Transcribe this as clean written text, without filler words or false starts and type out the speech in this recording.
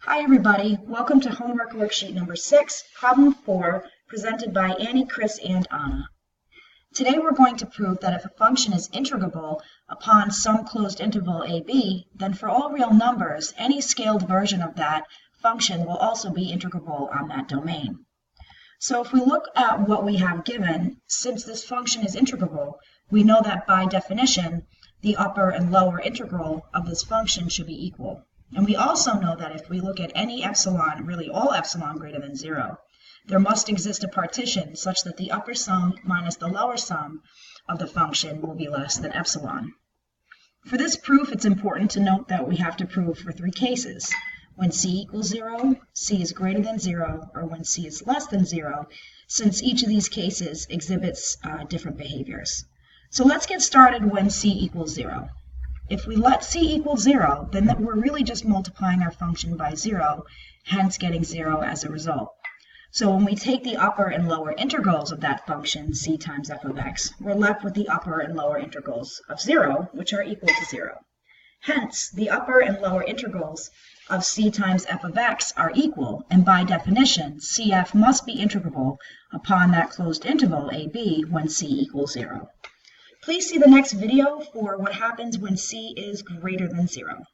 Hi everybody, welcome to homework worksheet number 6, problem 4, presented by Annie, Chris, and Anna. Today we're going to prove that if a function is integrable upon some closed interval ab, then for all real numbers, any scaled version of that function will also be integrable on that domain. So if we look at what we have given, since this function is integrable, we know that by definition, the upper and lower integral of this function should be equal. And we also know that if we look at any epsilon, really all epsilon greater than 0, there must exist a partition such that the upper sum minus the lower sum of the function will be less than epsilon. For this proof, it's important to note that we have to prove for 3 cases: when c equals 0, c is greater than 0, or when c is less than 0, since each of these cases exhibits different behaviors. So let's get started when c equals 0. If we let c equal 0, then we're really just multiplying our function by 0, hence getting 0 as a result. So when we take the upper and lower integrals of that function, c times f of x, we're left with the upper and lower integrals of 0, which are equal to 0. Hence, the upper and lower integrals of c times f of x are equal, and by definition, cf must be integrable upon that closed interval ab when c equals 0. Please see the next video for what happens when c is greater than 0.